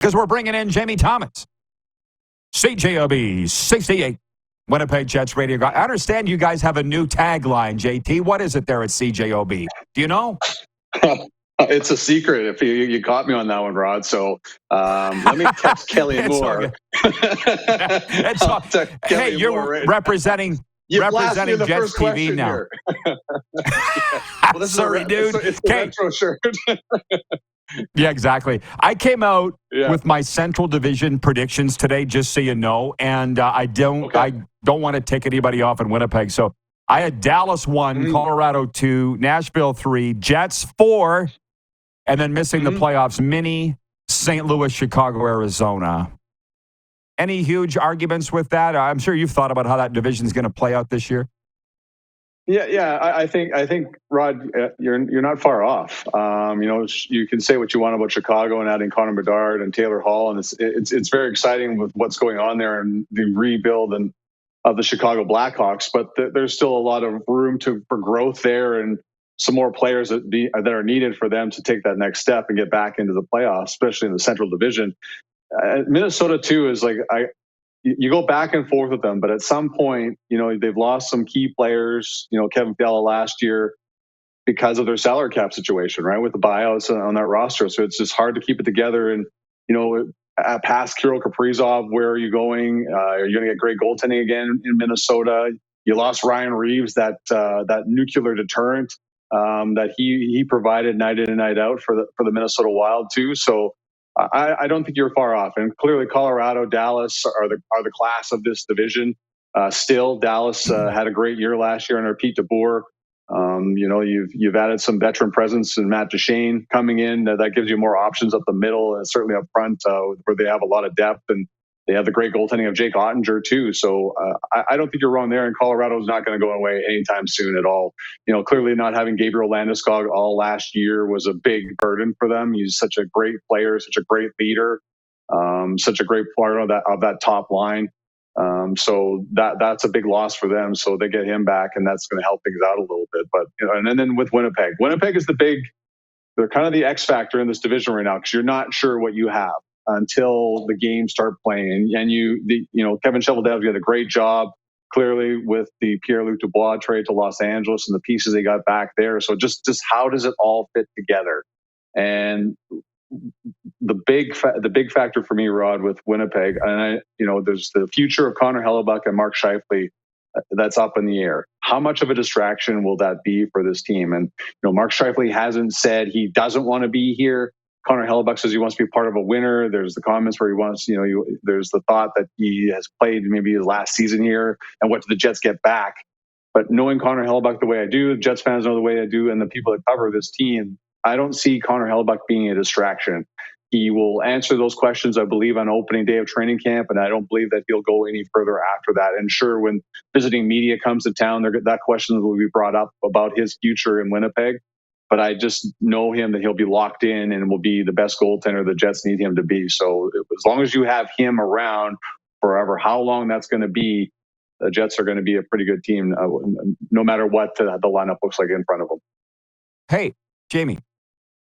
because we're bringing in Jamie Thomas. CJOB 68, Winnipeg Jets radio. I understand you guys have a new tagline, JT. What is it there at CJOB? Do you know? It's a secret. If you caught me on that one, Rod. So let me text Kelly Moore. Hey, you're representing Jets TV now. Well, this Sorry, dude. It's a retro shirt. Yeah, exactly. I came out with my Central Division predictions today, just so you know, and I don't want to take anybody off in Winnipeg. So I had Dallas 1, Colorado 2, Nashville 3, Jets 4, and then missing the playoffs, Mini, St. Louis, Chicago, Arizona. Any huge arguments with that? I'm sure you've thought about how that division is going to play out this year. Yeah. I think Rod, you're not far off. You can say what you want about Chicago and adding Connor Bedard and Taylor Hall, and it's very exciting with what's going on there and the rebuild of the Chicago Blackhawks. But there's still a lot of room for growth there, and some more players that are needed for them to take that next step and get back into the playoffs, especially in the Central Division. Minnesota too is like you go back and forth with them, but at some point, they've lost some key players, Kevin Fiala last year because of their salary cap situation, right? With the buyouts on that roster. So it's just hard to keep it together. And, past Kirill Kaprizov, where are you going? Are you going to get great goaltending again in Minnesota? You lost Ryan Reeves, that nuclear deterrent that he provided night in and night out for the Minnesota Wild too. So I don't think you're far off. And clearly Colorado, Dallas are the class of this division. Still, Dallas had a great year last year under Pete DeBoer. You've added some veteran presence in Matt Duchene coming in. That gives you more options up the middle and certainly up front where they have a lot of depth, and they have the great goaltending of Jake Ottinger too. So I don't think you're wrong there. And Colorado's not going to go away anytime soon at all. Clearly not having Gabriel Landeskog all last year was a big burden for them. He's such a great player, such a great leader, such a great part of that top line. So that's a big loss for them. So they get him back, and that's going to help things out a little bit. But and then with Winnipeg is they're kind of the X factor in this division right now, because you're not sure what you have until the games start playing. And Kevin Cheveldayoff did a great job clearly with the Pierre-Luc Dubois trade to Los Angeles and the pieces they got back there. So just how does it all fit together? And the big factor for me, Rod, with Winnipeg, and there's the future of Connor Hellebuck and Mark Scheifele that's up in the air. How much of a distraction will that be for this team? And Mark Scheifele hasn't said he doesn't want to be here. Connor Hellebuck says he wants to be part of a winner. There's the comments where he wants, there's the thought that he has played maybe his last season here, and what do the Jets get back? But knowing Connor Hellebuck the way I do, the Jets fans know the way I do, and the people that cover this team, I don't see Connor Hellebuck being a distraction. He will answer those questions, I believe, on opening day of training camp, and I don't believe that he'll go any further after that. And sure, when visiting media comes to town, that question will be brought up about his future in Winnipeg. But I just know him that he'll be locked in and will be the best goaltender the Jets need him to be. So as long as you have him around forever, how long that's going to be, the Jets are going to be a pretty good team, no matter what the lineup looks like in front of them. Hey, Jamie,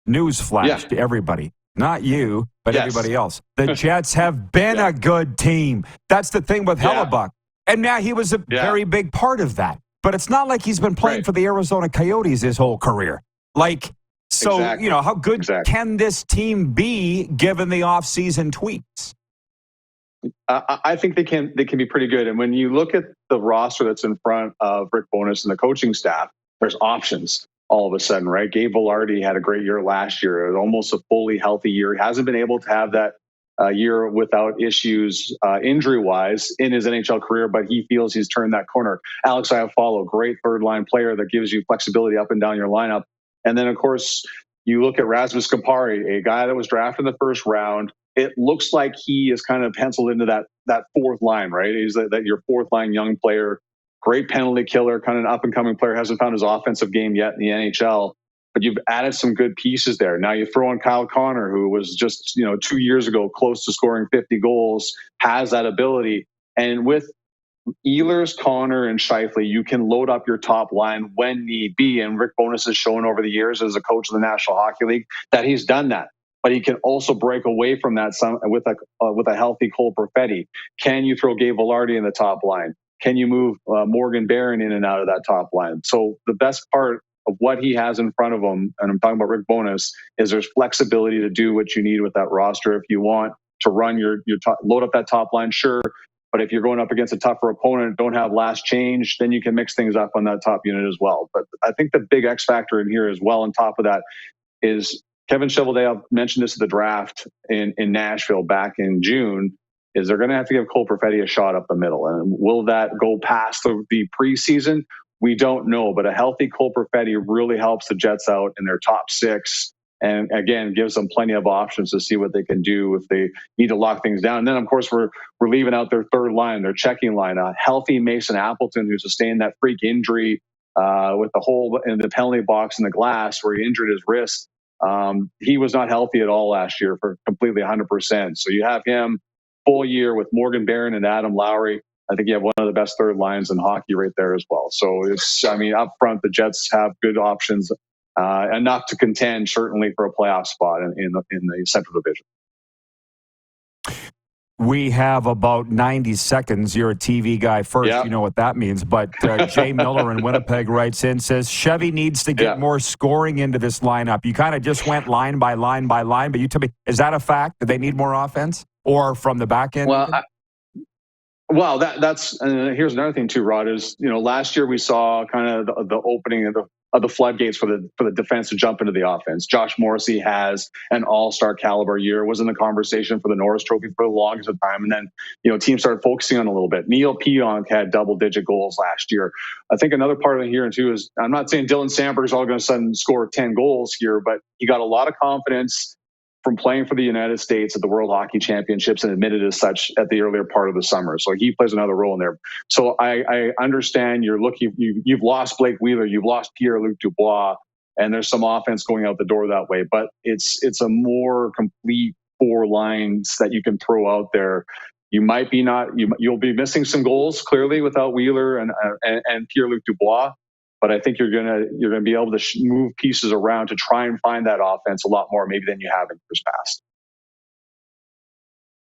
news flash to everybody. Not you, but everybody else. The Jets have been a good team. That's the thing with Hellebuck. And now he was a very big part of that. But it's not like he's been playing for the Arizona Coyotes his whole career. How good can this team be given the offseason tweaks? I think they can be pretty good. And when you look at the roster that's in front of Rick Bowness and the coaching staff, there's options all of a sudden, right? Gabe Vilardi had a great year last year. It was almost a fully healthy year. He hasn't been able to have that year without issues injury-wise in his NHL career, but he feels he's turned that corner. Alex Iafallo, great third-line player that gives you flexibility up and down your lineup. And then, of course, you look at Rasmus Kampari, a guy that was drafted in the first round. It looks like he is kind of penciled into that fourth line, right? He's that your fourth line young player, great penalty killer, kind of an up-and-coming player, hasn't found his offensive game yet in the NHL. But you've added some good pieces there. Now you throw in Kyle Connor, who was just 2 years ago close to scoring 50 goals, has that ability. And with Ehlers, Connor, and Scheifele, you can load up your top line when need be. And Rick Bowness has shown over the years as a coach of the National Hockey League that he's done that. but he can also break away from that with a healthy Cole Perfetti. Can you throw Gabe Vilardi in the top line? Can you move Morgan Barron in and out of that top line? So the best part of what he has in front of him, and I'm talking about Rick Bowness, is there's flexibility to do what you need with that roster. If you want to run your load up that top line, sure. But if you're going up against a tougher opponent, don't have last change, then you can mix things up on that top unit as well. But I think the big X factor in here as well, on top of that, is Kevin Cheveldayoff mentioned this at the draft in Nashville back in June, is they're going to have to give Cole Perfetti a shot up the middle. And will that go past the preseason? We don't know. But a healthy Cole Perfetti really helps the Jets out in their top six. And again, gives them plenty of options to see what they can do if they need to lock things down. And then, of course, we're leaving out their third line, their checking line. A healthy Mason Appleton, who sustained that freak injury with the hole in the penalty box in the glass where he injured his wrist. He was not healthy at all last year for completely 100%. So you have him full year with Morgan Barron and Adam Lowry. I think you have one of the best third lines in hockey right there as well. So up front, the Jets have good options. Enough to contend, certainly, for a playoff spot in the Central Division. We have about 90 seconds. You're a TV guy first. Yep. You know what that means. But Jay Miller in Winnipeg writes in, says, Chevy needs to get more scoring into this lineup. You kind of just went line by line by line, but you tell me, is that a fact that they need more offense? Or from the back end? Well, that's here's another thing too, Rod, is, last year we saw kind of the opening of the floodgates for the defense to jump into the offense. Josh Morrissey has an all-star caliber year, was in the conversation for the Norris Trophy for the longest of time. And then, teams started focusing on it a little bit. Neil Pionk had double-digit goals last year. I think another part of it here, too, is I'm not saying Dylan Sandberg's all going to suddenly score 10 goals here, but he got a lot of confidence from playing for the United States at the World Hockey Championships and admitted as such at the earlier part of the summer. So he plays another role in there. So I understand you've lost Blake Wheeler, you've lost Pierre-Luc Dubois, and there's some offense going out the door that way. But it's a more complete four lines that you can throw out there. You might be you'll be missing some goals clearly without Wheeler and Pierre-Luc Dubois. But I think you're gonna be able to move pieces around to try and find that offense a lot more maybe than you have in years past.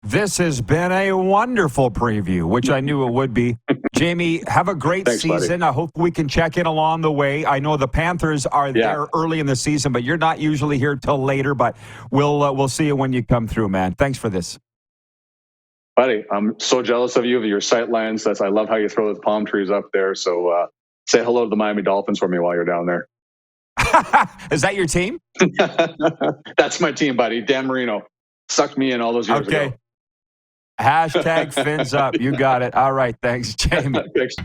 This has been a wonderful preview, which I knew it would be. Jamie, have a great season. Buddy. I hope we can check in along the way. I know the Panthers are there early in the season, but you're not usually here till later. But we'll see you when you come through, man. Thanks for this. Buddy, I'm so jealous of you, of your sight lines. I love how you throw those palm trees up there. So say hello to the Miami Dolphins for me while you're down there. Is that your team? That's my team, buddy. Dan Marino sucked me in all those years ago. Hashtag fins up. You got it. All right. Thanks, Jamie. Thanks.